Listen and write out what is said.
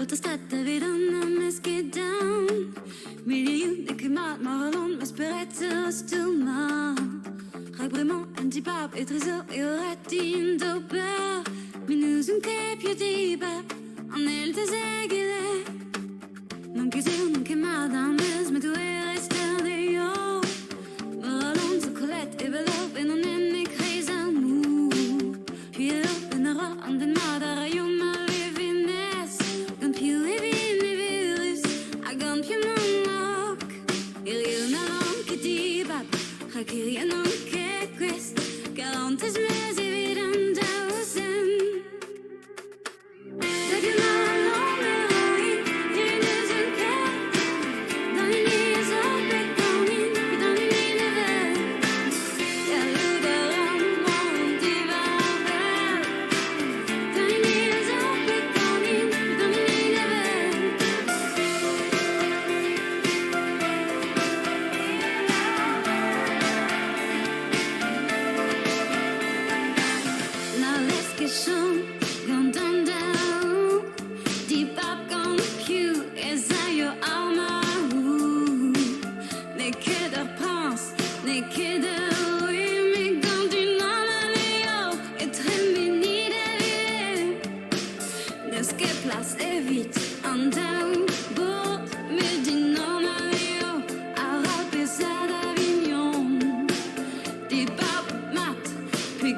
Autostad vidan med down. Milieu de klimat, marlon, mes perettes stilma. Raak vraiment een tibab, etre et oretin doper. Minus un kepje tibab, en el te zegele. Non que zil, non que madames, mais tu eres de yo. Marlon, zo colette, et velop, en on en ik reis al moe. Puis elop, en ara, an den madara, yo ma levines. Gant piu evin e virus, a gant piu monok. Il y en a l'homme qui tibab, raak il y en a que quest. Garantez mes evident dausen. Plac'h evit an daou, baotr, me din normaleo, arnevez d'Avignon, tibab mat, puis